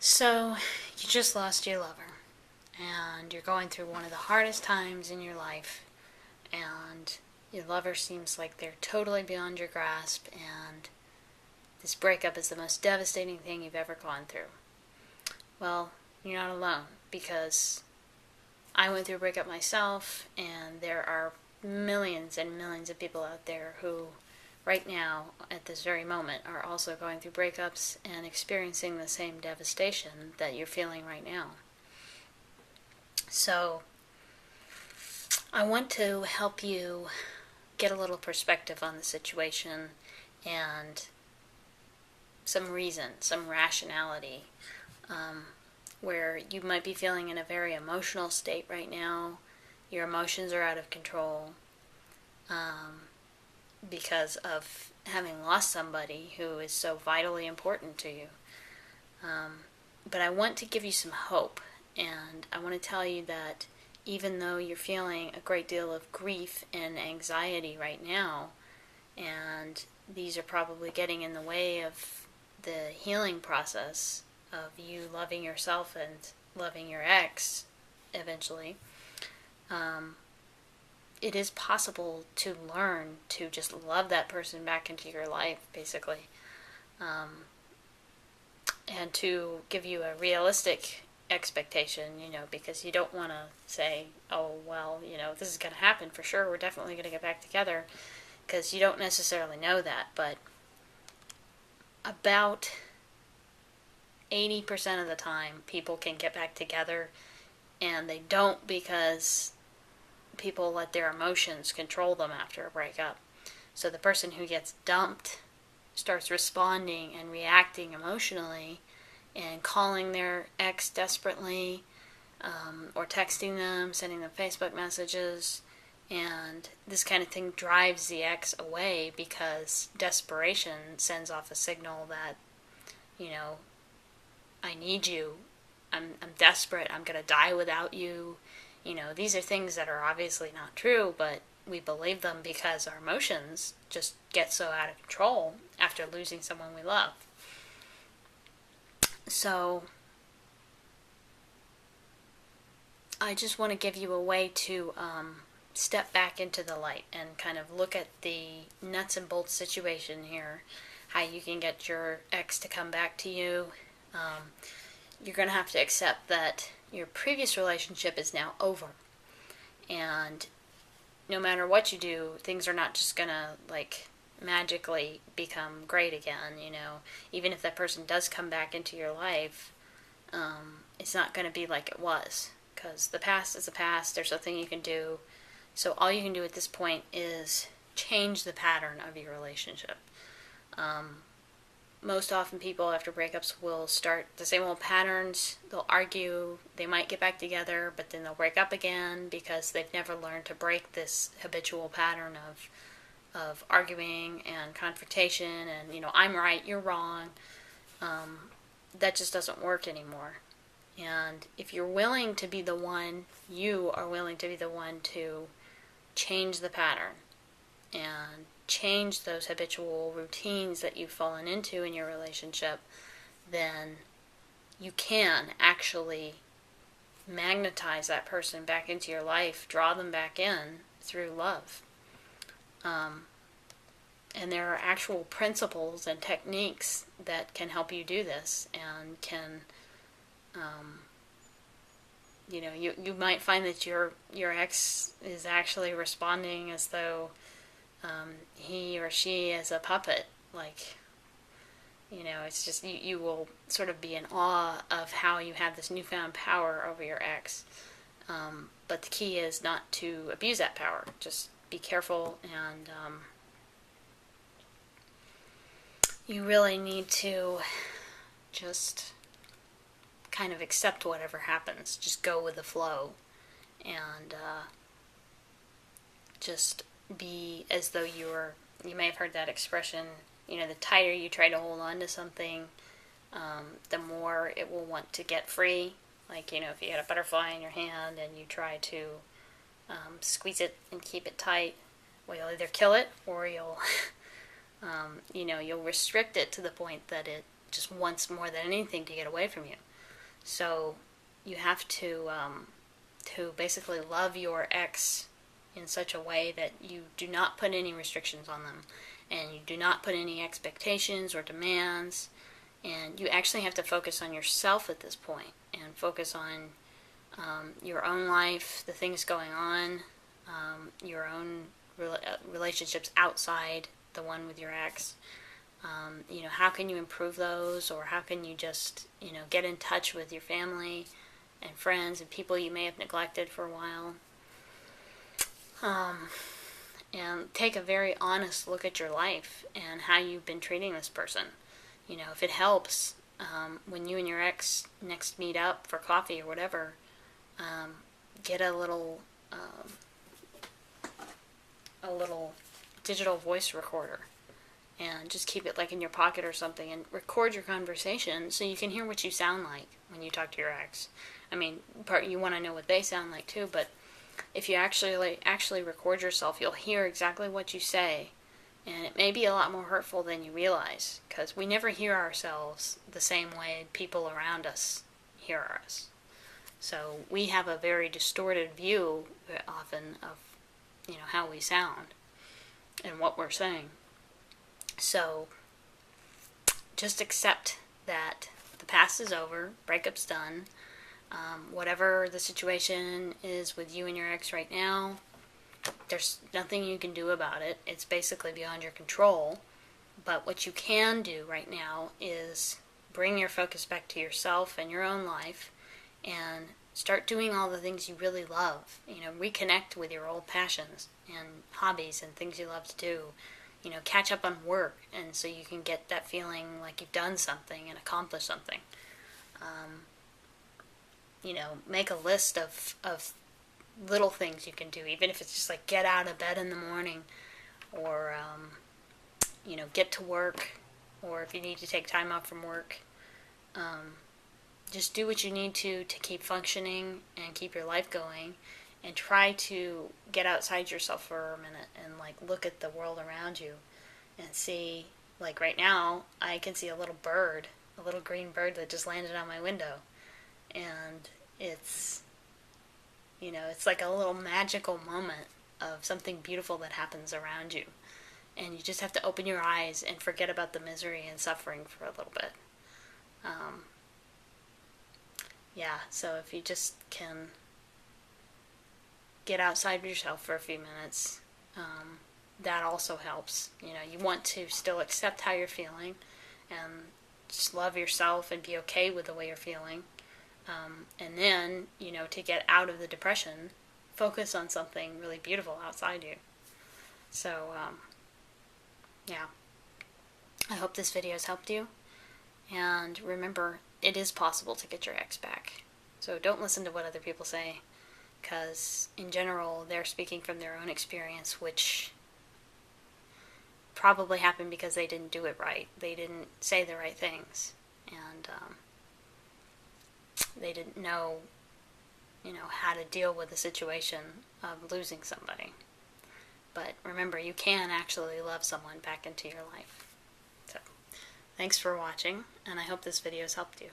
So, you just lost your lover, and you're going through one of the hardest times in your life, and your lover seems like they're totally beyond your grasp, and this breakup is the most devastating thing you've ever gone through. Well, you're not alone, because I went through a breakup myself, and there are millions and millions of people out there who right now, at this very moment, are also going through breakups and experiencing the same devastation that you're feeling right now. So, I want to help you get a little perspective on the situation and some reason, some rationality, where you might be feeling in a very emotional state right now. Your emotions are out of control. Because of having lost somebody who is so vitally important to you. But I want to give you some hope, and I want to tell you that even though you're feeling a great deal of grief and anxiety right now, and these are probably getting in the way of the healing process of you loving yourself and loving your ex eventually, it is possible to learn to just love that person back into your life, basically. And to give you a realistic expectation, because you don't want to say, oh, well, this is going to happen for sure. We're definitely going to get back together, because you don't necessarily know that. But about 80% of the time, people can get back together, and they don't because people let their emotions control them after a breakup. So the person who gets dumped starts responding and reacting emotionally and calling their ex desperately, or texting them, sending them Facebook messages. And this kind of thing drives the ex away because desperation sends off a signal that, I need you. I'm desperate. I'm going to die without you. These are things that are obviously not true, but we believe them because our emotions just get so out of control after losing someone we love. So, I just want to give you a way to step back into the light and kind of look at the nuts and bolts situation here, how you can get your ex to come back to you. You're going to have to accept that your previous relationship is now over. And no matter what you do, things are not just going to, magically become great again, Even if that person does come back into your life, it's not going to be like it was. Because the past is the past. There's nothing you can do. So all you can do at this point is change the pattern of your relationship. Most often people after breakups will start the same old patterns. They'll argue, they might get back together, but then they'll break up again because they've never learned to break this habitual pattern of arguing and confrontation and, I'm right, you're wrong. That just doesn't work anymore. And if you're willing to be the one, you are willing to be the one to change the pattern and change those habitual routines that you've fallen into in your relationship, then you can actually magnetize that person back into your life, draw them back in through love. And there are actual principles and techniques that can help you do this and can, you might find that your ex is actually responding as though he or she is a puppet. It's just you will sort of be in awe of how you have this newfound power over your ex. But the key is not to abuse that power. Just be careful, and you really need to just kind of accept whatever happens. Just go with the flow, and just be as though you may have heard that expression, the tighter you try to hold on to something, the more it will want to get free. If you had a butterfly in your hand and you try to squeeze it and keep it tight, well, you'll either kill it or you'll you'll restrict it to the point that it just wants more than anything to get away from you. So you have to basically love your ex in such a way that you do not put any restrictions on them, and you do not put any expectations or demands, and you actually have to focus on yourself at this point and focus on your own life, the things going on, your own relationships outside the one with your ex. How can you improve those, or how can you just, get in touch with your family and friends and people you may have neglected for a while. And take a very honest look at your life and how you've been treating this person. If it helps, when you and your ex next meet up for coffee or whatever, get a little digital voice recorder and just keep it like in your pocket or something and record your conversation so you can hear what you sound like when you talk to your ex. I mean, you want to know what they sound like too, but if you actually record yourself, you'll hear exactly what you say, and it may be a lot more hurtful than you realize, because we never hear ourselves the same way people around us hear us. So we have a very distorted view often of, how we sound and what we're saying. So just accept that the past is over, breakup's done. Whatever the situation is with you and your ex right now, there's nothing you can do about it. It's basically beyond your control. But what you can do right now is bring your focus back to yourself and your own life and start doing all the things you really love. Reconnect with your old passions and hobbies and things you love to do. Catch up on work, and so you can get that feeling like you've done something and accomplished something. Make a list of little things you can do, even if it's just like get out of bed in the morning, or get to work, or if you need to take time off from work, just do what you need to keep functioning and keep your life going, and try to get outside yourself for a minute and look at the world around you and see, right now I can see a little green bird that just landed on my window, and it's it's like a little magical moment of something beautiful that happens around you, and you just have to open your eyes and forget about the misery and suffering for a little bit. So if you just can get outside of yourself for a few minutes, that also helps. You want to still accept how you're feeling and just love yourself and be okay with the way you're feeling. And then, to get out of the depression, focus on something really beautiful outside you. So, I hope this video has helped you. And remember, it is possible to get your ex back. So don't listen to what other people say, because in general, they're speaking from their own experience, which probably happened because they didn't do it right. They didn't say the right things. And, they didn't know, how to deal with the situation of losing somebody. But remember, you can actually love someone back into your life. So, thanks for watching, and I hope this video has helped you.